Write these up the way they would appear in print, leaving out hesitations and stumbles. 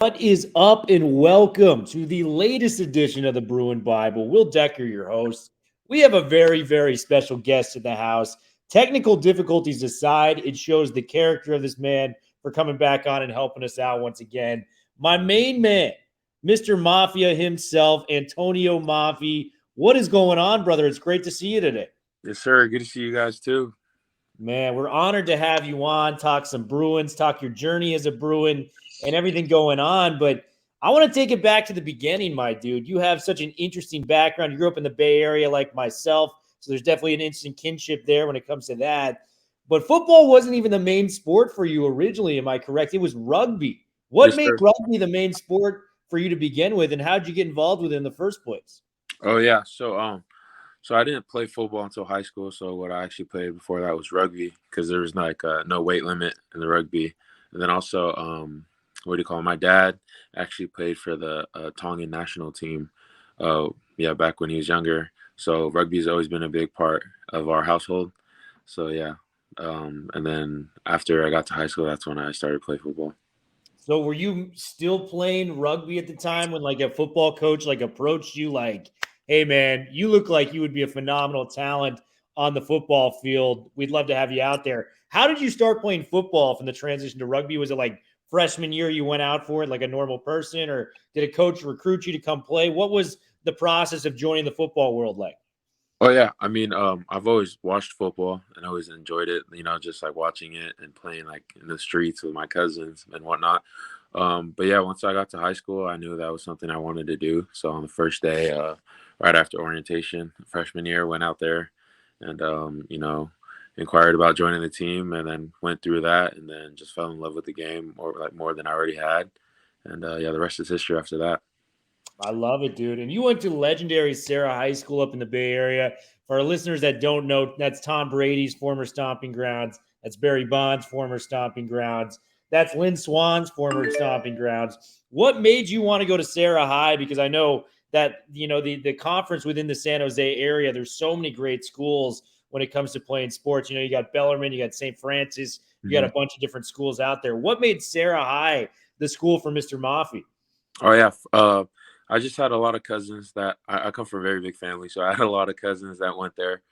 What is up, and welcome to the latest edition of the Bruin Bible. Will Decker, your host. We have a very, very special guest in the house. Technical difficulties aside, it shows the character of this man for coming back on and helping us out once again. My main man, Mr. Mafia himself, Antonio Mafi. What is going on, brother? It's great to see you today. Yes, sir. Good to see you guys too. Man, we're honored to have you on, talk some Bruins, talk your journey as a Bruin and everything going on. But I want to take it back to the beginning, my dude. You have such an interesting background. You grew up in the Bay Area like myself, so there's definitely an interesting kinship there when it comes to that. But football wasn't even the main sport for you originally, am I correct? It was rugby. What Yes, made sir. rugby the main sport for you to begin with, and how did you get involved with it in the first place? Oh yeah. So I didn't play football until high school. So what I actually played before that was rugby because there was like no weight limit in the rugby. And then also, what do you call it? My dad actually played for the Tongan national team. Yeah, back when he was younger. So rugby's always been a big part of our household. So yeah. And then after I got to high school, that's when I started to play football. So were you still playing rugby at the time when like a football coach like approached you like, "Hey man, you look like you would be a phenomenal talent on the football field. We'd love to have you out there." How did you start playing football from the transition to rugby? Was it like freshman year you went out for it like a normal person, or did a coach recruit you to come play? What was the process of joining the football world like? Oh yeah, I mean, I've always watched football and always enjoyed it. Just like watching it and playing like in the streets with my cousins and whatnot. But yeah, once I got to high school, I knew that was something I wanted to do. So on the first day, right after orientation, freshman year, went out there and inquired about joining the team, and then went through that, and then just fell in love with the game more than I already had. And yeah, the rest is history after that. I love it, dude. And you went to legendary Sarah High School up in the Bay Area. For our listeners that don't know, that's Tom Brady's former stomping grounds. That's Barry Bonds' former stomping grounds. That's Lynn Swan's former stomping grounds. What made you want to go to Sarah High? Because I know that the conference within the San Jose area, there's so many great schools when it comes to playing sports. You got Bellarmine, you got St. Francis, you got a bunch of different schools out there. What made Sarah High the school for Mr. Mafi? Oh yeah. I just had a lot of cousins that I come from a very big family, so I had a lot of cousins that went there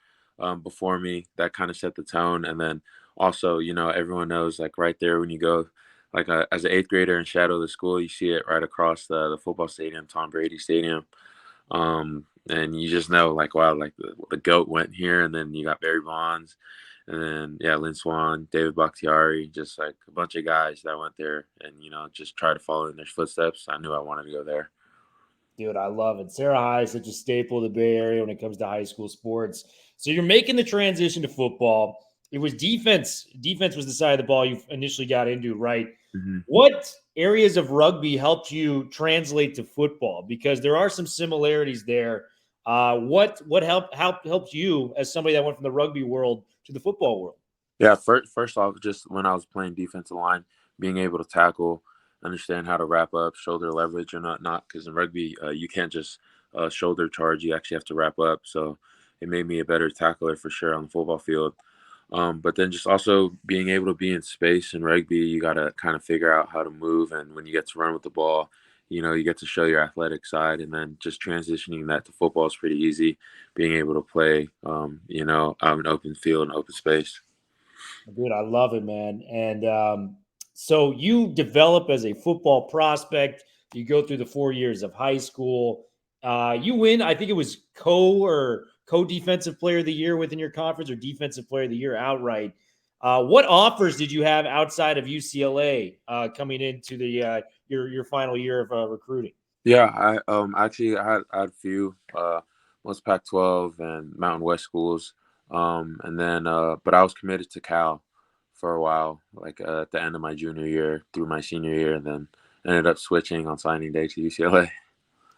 before me that kind of set the tone. And then also, everyone knows like right there when you go, like as an eighth grader in shadow of the school, you see it right across the football stadium, Tom Brady Stadium. And you just know like, wow, like the GOAT went here, and then you got Barry Bonds, and then yeah, Lynn Swan, David Bakhtiari, just like a bunch of guys that went there, and just try to follow in their footsteps. I knew I wanted to go there. Dude, I love it. Sarah High is such a staple of the Bay Area when it comes to high school sports. So you're making the transition to football. It was defense. Defense was the side of the ball you initially got into, right? Mm-hmm. What areas of rugby helped you translate to football? Because there are some similarities there. What helped you as somebody that went from the rugby world to the football world? Yeah, first off, just when I was playing defensive line, being able to tackle, understand how to wrap up, shoulder leverage or not, because in rugby you can't just shoulder charge. You actually have to wrap up. So it made me a better tackler for sure on the football field. But then just also being able to be in space in rugby, you got to kind of figure out how to move. And when you get to run with the ball, you get to show your athletic side. And then just transitioning that to football is pretty easy, being able to play, out in open field and open space. Dude, I love it, man. And so you develop as a football prospect. You go through the 4 years of high school. You win. I think it was co defensive player of the year within your conference, or defensive player of the year outright. What offers did you have outside of UCLA coming into your final year of recruiting? Yeah, I had a few, most Pac-12 and Mountain West schools, and then but I was committed to Cal for a while, like at the end of my junior year through my senior year, and then ended up switching on signing day to UCLA.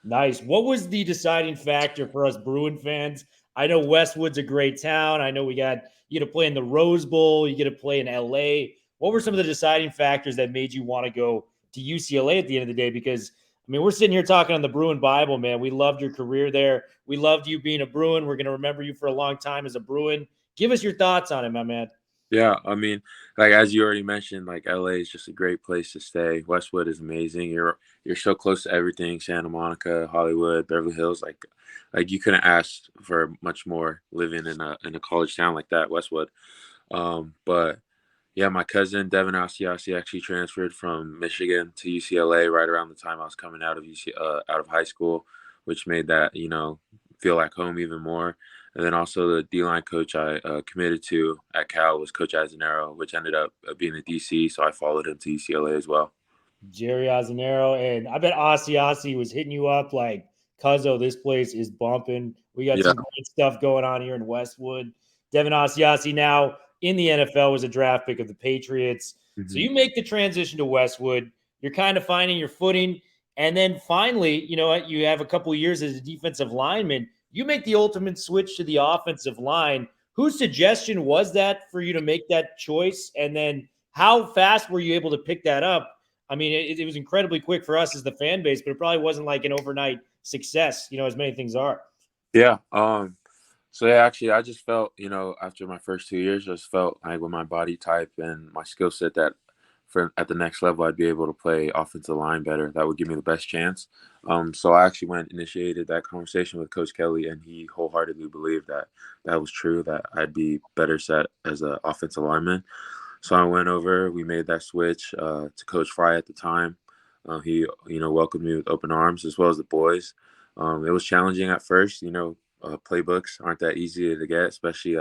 Nice. What was the deciding factor for us Bruin fans? I know Westwood's a great town. I know you get to play in the Rose Bowl, you get to play in LA. What were some of the deciding factors that made you want to go to UCLA at the end of the day? Because I mean, we're sitting here talking on the Bruin Bible, man. We loved your career there. We loved you being a Bruin. We're going to remember you for a long time as a Bruin. Give us your thoughts on it, my man. Yeah, I mean, like as you already mentioned, like LA is just a great place to stay. Westwood is amazing. You're so close to everything, Santa Monica, Hollywood, Beverly Hills. Like you couldn't ask for much more living in a college town like that, Westwood. But yeah, my cousin Devin Asiasi actually transferred from Michigan to UCLA right around the time I was coming out of out of high school, which made that feel like home even more. And then also the D line coach I committed to at Cal was Coach Azanero, which ended up being the DC. So I followed him to UCLA as well. Jerry Azanero, and I bet Asiasi was hitting you up like, Cuzzo, this place is bumping. We got Yeah. some great stuff going on here in Westwood. Devin Asiasi now in the NFL was a draft pick of the Patriots. So Hmm. you make the transition to Westwood. You're kind of finding your footing. And then finally, you know what? You have a couple of years as a defensive lineman. You make the ultimate switch to the offensive line. Whose suggestion was that for you to make that choice? And then how fast were you able to pick that up? I mean, it was incredibly quick for us as the fan base, but it probably wasn't like an overnight success, as many things are. Yeah. So yeah, actually, I just felt, after my first 2 years, just felt like with my body type and my skill set that for at the next level, I'd be able to play offensive line better. That would give me the best chance. So I actually initiated that conversation with Coach Kelly, and he wholeheartedly believed that that was true, that I'd be better set as an offensive lineman. So I went over, we made that switch to Coach Fry at the time. He, welcomed me with open arms as well as the boys. It was challenging at first, playbooks aren't that easy to get, especially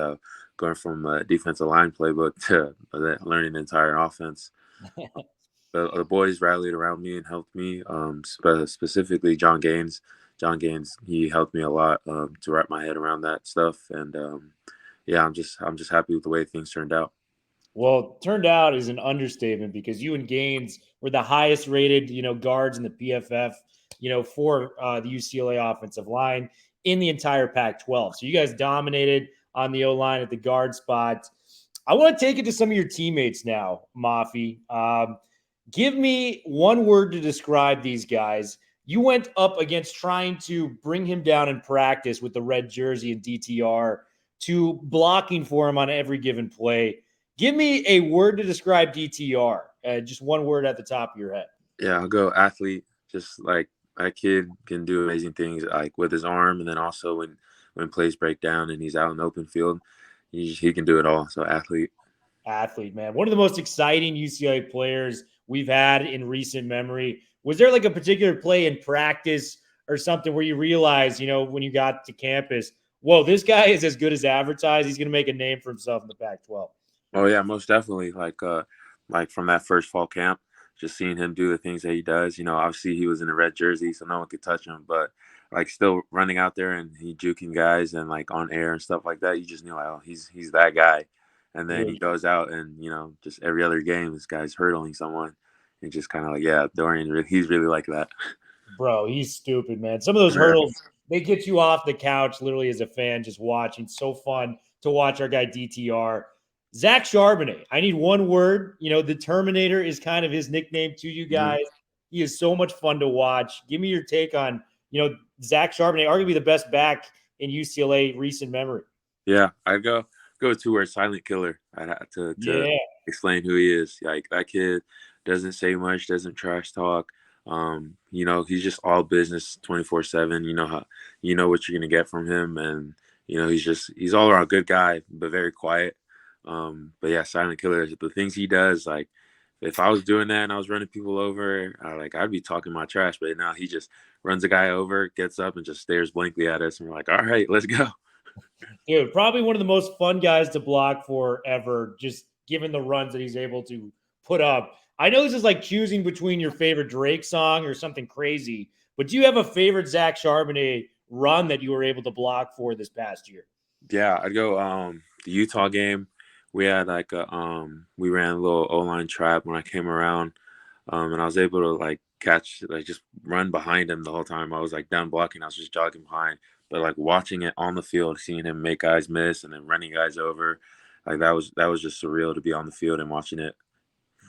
going from a defensive line playbook to learning the entire offense. The boys rallied around me and helped me, specifically John Gaines. John Gaines, he helped me a lot to wrap my head around that stuff. And yeah, I'm just happy with the way things turned out. Well, turned out is an understatement because you and Gaines were the highest rated, guards in the PFF, for the UCLA offensive line in the entire Pac-12. So you guys dominated on the O-line at the guard spot. I want to take it to some of your teammates now, Mafi. Give me one word to describe these guys. You went up against trying to bring him down in practice with the red jersey and DTR to blocking for him on every given play. Give me a word to describe DTR. Just one word at the top of your head. Yeah, I'll go athlete. Just like that kid can do amazing things, like with his arm, and then also when plays break down and he's out in the open field, he can do it all. So athlete. Athlete, man. One of the most exciting UCLA players we've had in recent memory. Was there like a particular play in practice or something where you realize, when you got to campus, whoa, this guy is as good as advertised. He's going to make a name for himself in the Pac-12. Oh yeah, most definitely. Like from that first fall camp, just seeing him do the things that he does. Obviously he was in a red jersey, so no one could touch him. But like still running out there and he juking guys and like on air and stuff like that, you just knew like, oh, he's that guy. And then he Dude, goes out and just every other game, this guy's hurdling someone. And just kind of like, yeah, Dorian, he's really like that. bro, he's stupid, man. Some of those Yeah. hurdles, they get you off the couch literally as a fan just watching. So fun to watch our guy DTR. Zach Charbonnet, I need one word. The Terminator is kind of his nickname to you Mhm. guys. He is so much fun to watch. Give me your take on, Zach Charbonnet, arguably the best back in UCLA recent memory. Yeah, I go to where silent killer. I had to Yeah. explain who he is. Like that kid doesn't say much, doesn't trash talk. He's just all business 24/7. You know what you're gonna get from him, and he's all around good guy, but very quiet. But yeah, silent killer. The things he does, like if I was doing that and I was running people over, I'd be talking my trash. But now he just runs a guy over, gets up, and just stares blankly at us, and we're like, all right, let's go. Dude, probably one of the most fun guys to block for ever, just given the runs that he's able to put up. I know this is like choosing between your favorite Drake song or something crazy, but do you have a favorite Zach Charbonnet run that you were able to block for this past year? Yeah, I'd go the Utah game. We had we ran a little O-line trap when I came around. And I was able to like catch like just run behind him the whole time. I was like down blocking, I was just jogging behind. But like watching it on the field, seeing him make guys miss and then running guys over, like that was just surreal to be on the field and watching it.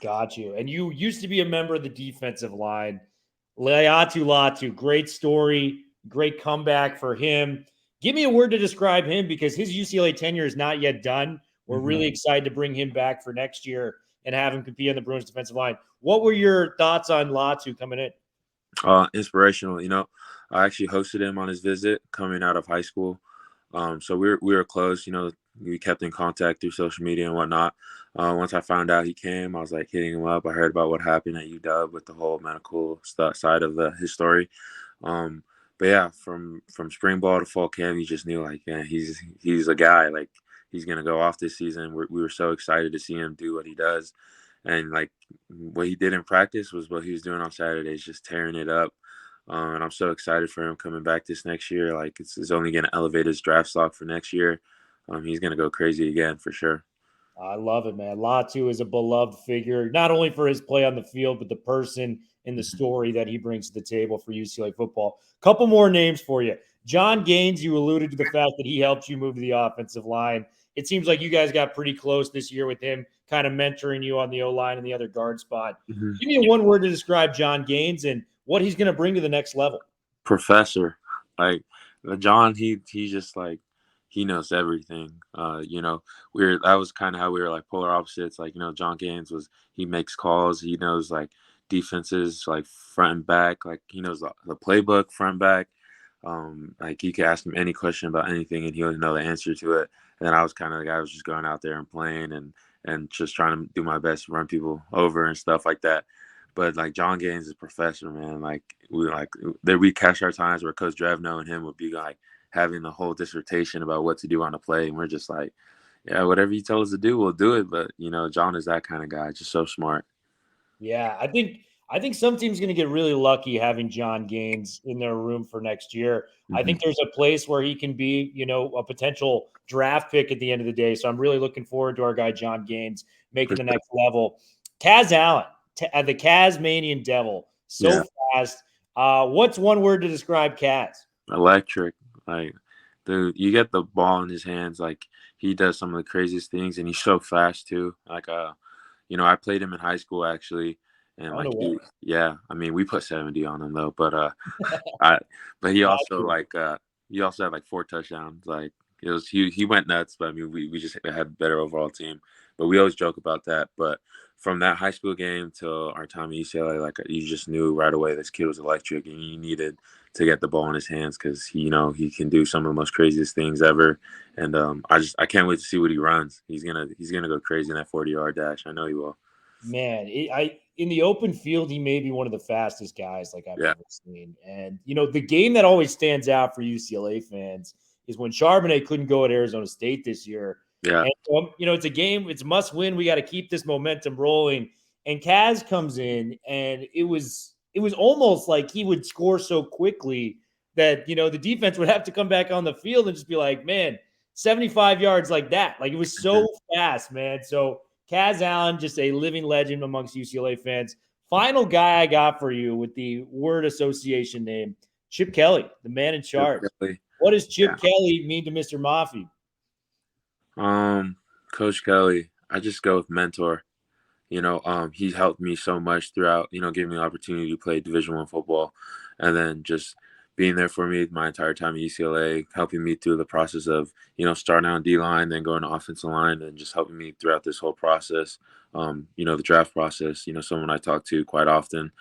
Got you. And you used to be a member of the defensive line. Latu, great story, great comeback for him. Give me a word to describe him because his UCLA tenure is not yet done. We're really excited to bring him back for next year and have him compete on the Bruins defensive line. What were your thoughts on Latu coming in? Inspirational. I actually hosted him on his visit coming out of high school. So we were close. We kept in contact through social media and whatnot. Once I found out he came, I was like hitting him up. I heard about what happened at UW with the whole medical side of his story. But yeah, from spring ball to fall camp, you just knew like, yeah, he's a guy. Like he's gonna go off this season. We were so excited to see him do what he does, and like what he did in practice was what he was doing on Saturdays, just tearing it up. And I'm so excited for him coming back this next year. Like it's only going to elevate his draft stock for next year. He's going to go crazy again for sure. I love it, man. Latu is a beloved figure, not only for his play on the field, but the person and the story that he brings to the table for UCLA football. Couple more names for you. John Gaines, you alluded to the fact that he helped you move to the offensive line. It seems like you guys got pretty close this year with him kind of mentoring you on the O-line and the other guard spot. Mm-hmm. Give me one word to describe John Gaines and what he's going to bring to the next level. Professor. Like John, he just like, he knows everything. That was kind of how we were like polar opposites. Like, John Gaines he makes calls. He knows like defenses, like front and back. Like he knows the playbook front and back. Like you could ask him any question about anything and he'll know the answer to it. And then I was kind of the guy who was just going out there and playing and just trying to do my best to run people over and stuff like that. But like John Gaines is a professor, man. Like we catch our times where Coach Drevno and him would be like having the whole dissertation about what to do on the play, and we're just like, yeah, whatever you tell us to do, we'll do it. But John is that kind of guy, just so smart. Yeah, I think some team's going to get really lucky having John Gaines in their room for next year. Mm-hmm. I think there's a place where he can be, a potential draft pick at the end of the day. So I'm really looking forward to our guy John Gaines making the next level. Kaz Allen, the Kazmanian Devil, fast. What's one word to describe Kaz? Electric. Like, dude, you get the ball in his hands. Like he does some of the craziest things, and he's so fast too. Like, I played him in high school actually. And we put 70 on him though. But but he also had like 4 touchdowns. Like he went nuts. But I mean, we just had a better overall team. But we always joke about that. But from that high school game to our time at UCLA, like you just knew right away this kid was electric, and you needed to get the ball in his hands because he can do some of the most craziest things ever. And I can't wait to see what he runs. He's gonna go crazy in that 40-yard dash. I know he will. Man, in the open field, he may be one of the fastest guys like I've ever seen. And, the game that always stands out for UCLA fans is when Charbonnet couldn't go at Arizona State this year. Yeah. And, it's a game, it's a must win. We got to keep this momentum rolling. And Kaz comes in, and it was almost like he would score so quickly that, the defense would have to come back on the field and just be like, man, 75 yards like that. Like it was so fast, man. So Kaz Allen, just a living legend amongst UCLA fans. Final guy I got for you with the word association name, Chip Kelly, the man in charge. What does Chip Kelly mean to Mr. Mafi? Coach Kelly, I just go with mentor. He helped me so much throughout, giving me the opportunity to play Division I football, and then just being there for me my entire time at UCLA, helping me through the process of, starting on D-line, then going to offensive line, and just helping me throughout this whole process. The draft process, someone I talk to quite often.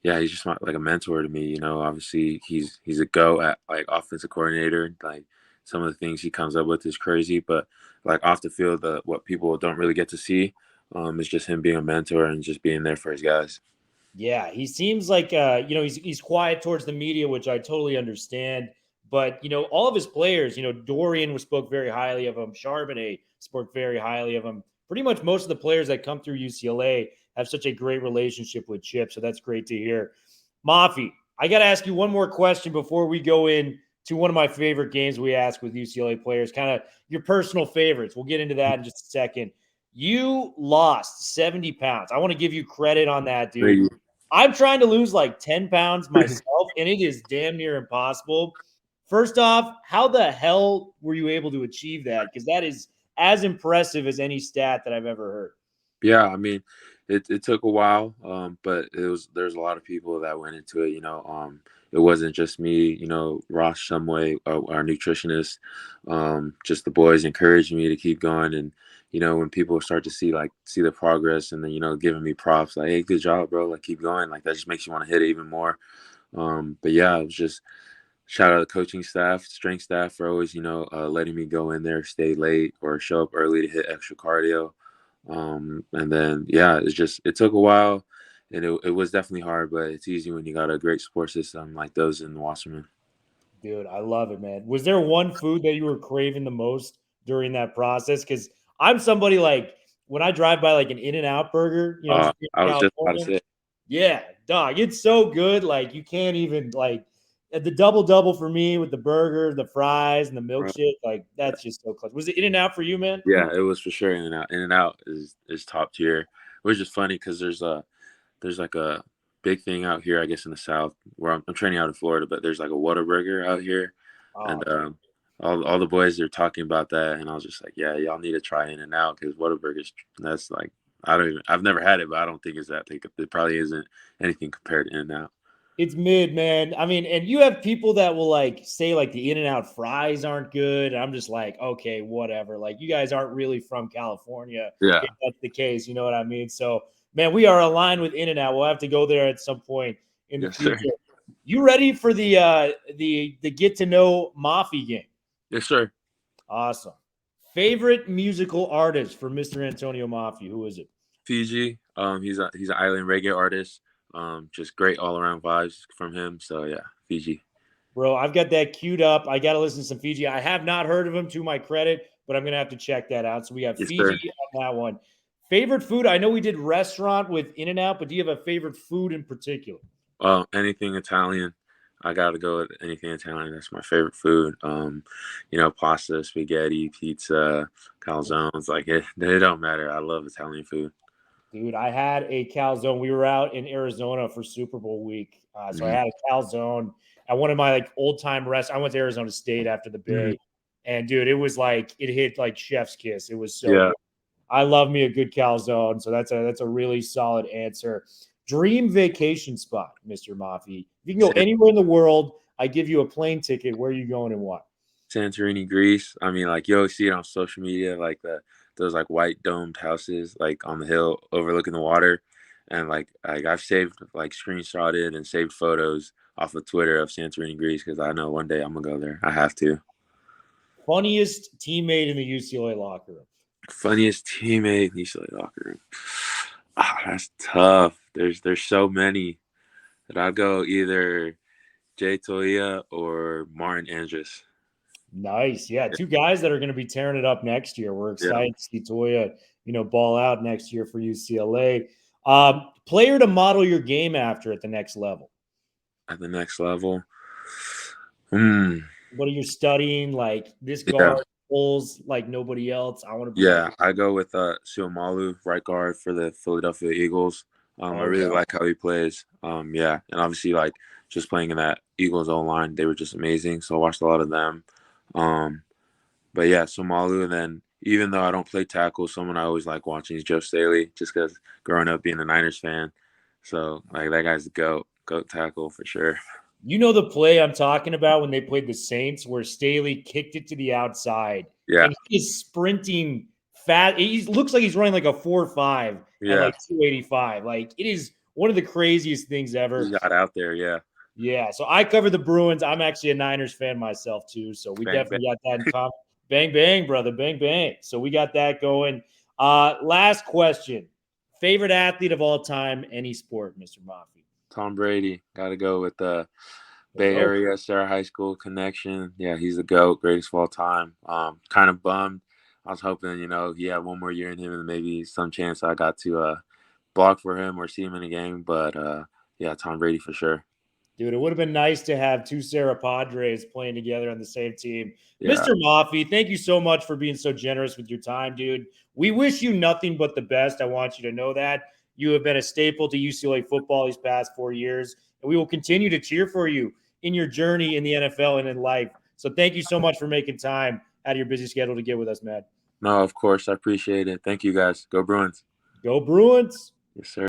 He's just like a mentor to me. Obviously he's a go at like offensive coordinator. Like some of the things he comes up with is crazy, but like off the field, what people don't really get to see is just him being a mentor and just being there for his guys. Yeah, he seems like he's quiet towards the media, which I totally understand. But all of his players, Dorian spoke very highly of him. Charbonnet spoke very highly of him. Pretty much most of the players that come through UCLA have such a great relationship with Chip, so that's great to hear. Mafi, I got to ask you one more question before we go in to one of my favorite games we ask with UCLA players, kind of your personal favorites. We'll get into that in just a second. You lost 70 pounds. I want to give you credit on that, dude. I'm trying to lose like 10 pounds myself, and it is damn near impossible. First off, how the hell were you able to achieve that? Because that is as impressive as any stat that I've ever heard. Yeah, I mean, it took a while, but there's a lot of people that went into it. It wasn't just me. Ross Shumway, our nutritionist, just the boys encouraged me to keep going. And when people start to see the progress, and then giving me props like, "Hey, good job, bro! Like keep going." Like that just makes you want to hit it even more. But yeah, it was just shout out to the coaching staff, strength staff for always letting me go in there, stay late, or show up early to hit extra cardio. And then yeah, it took a while, and it was definitely hard, but it's easy when you got a great support system like those in Wasserman. Dude, I love it, man. Was there one food that you were craving the most during that process? Because I'm somebody like when I drive by like an In-N-Out burger, just in I was just about to California. say, Yeah, dog, it's so good. Like you can't even like the double for me with the burger, the fries, and the bro, milkshake. Like yeah, that's just so close. Was it In-N-Out for you, man? yeah, it was for sure In and Out. In and Out is top tier, which is funny because there's like a big thing out here, I guess in the South where I'm training out in Florida, but there's like a Whataburger out here, Oh, and all the boys are talking about that, and I was just like, yeah, y'all need to try In and Out because Whataburger's that's like I've never had it, but I don't think it's that big. It probably isn't anything compared to In and Out. it's mid, man. I mean, and you have people that will like say like the In-N-Out fries aren't good. I'm just like, okay, whatever. Like you guys aren't really from California Yeah, if that's the case. You know what I mean? So, man, we are aligned with In-N-Out. We'll have to go there at some point in the yes sir, future. You ready for the get to know Mafi game? yes sir. Awesome. Favorite musical artist for Mr. Antonio Mafi? Who is it? Fiji, he's an island reggae artist. Just great all around vibes from him. So yeah, Fiji. Bro, I've got that queued up. I got to listen to some Fiji. I have not heard of him to my credit, but I'm going to have to check that out. So we have Yes Fiji sir. on that one. Favorite food? I know we did restaurant with In-N-Out, but do you have a favorite food in particular? Anything Italian. I gotta go with anything Italian. That's my favorite food. Pasta, spaghetti, pizza, calzones. Like it don't matter. I love Italian food. Dude, I had a calzone. We were out in Arizona for Super Bowl week. So I Hmm. had a calzone at one of my like old time rest. I went to Arizona State after the Hmm. Bay. And dude, it was like it hit like chef's kiss. It was so Yeah. good. I love me a good calzone. So that's a really solid answer. Dream vacation spot, Mr. Mafi. If you can go San- anywhere in the world, I give you a plane ticket. Where are you going and why? Santorini, Greece. I mean, like you always see it on social media, like those like white domed houses, like on the hill overlooking the water, and like I've saved like screenshotted and saved photos off of Twitter of Santorini, Greece because I know one day I'm gonna go there. I have to. Funniest teammate in the UCLA locker room. Funniest teammate in the UCLA locker room. That's tough. There's so many that I'd go either Jay Toia or Martin Andrus. Nice. Yeah. Two guys that are going to be tearing it up next year. We're Yeah, excited to see Toya, ball out next year for UCLA. Player to model your game after at the next level. at the next level. Hmm. What are you studying? Like this Yeah, guard pulls like nobody else. I want to be like, yeah. I go with Suamalu, right guard for the Philadelphia Eagles. I really okay. like how he plays. Yeah, and obviously like just playing in that Eagles O line, they were just amazing. So I watched a lot of them. Um, But yeah, Somalu. And then even though I don't play tackle, someone I always like watching is Joe Staley, just because growing up being a Niners fan. So like that guy's the goat tackle for sure. You know the play I'm talking about when they played the Saints where Staley kicked it to the outside Yeah, and he is sprinting fast. He looks like he's running like a 4.5 at yeah. like 285. Like it is one of the craziest things He ever. got out there. Yeah, Yeah. So I cover the Bruins. I'm actually a Niners fan myself too. So we bang bang. definitely got that in common. Bang, bang, brother. Bang, bang. So we got that going. Last question. Favorite athlete of all time, any sport, Mr. Mafi? Tom Brady. Got to go with the The Bay GOAT. Area Sarah High School connection. Yeah, he's the goat, greatest of all time. Kind of bummed. I was hoping he had one more year in him and maybe some chance I got to block for him or see him in a game. But yeah, Tom Brady for sure. Dude, it would have been nice to have two Sarah Padres playing together on the same team. Yeah. Mr. Mafi, thank you so much for being so generous with your time, dude. We wish you nothing but the best. I want you to know that. You have been a staple to UCLA football these past 4 years, and we will continue to cheer for you in your journey in the NFL and in life. So thank you so much for making time out of your busy schedule to get with us, man. No, of course. I appreciate it. Thank you guys. Go Bruins. Go Bruins. Yes, sir.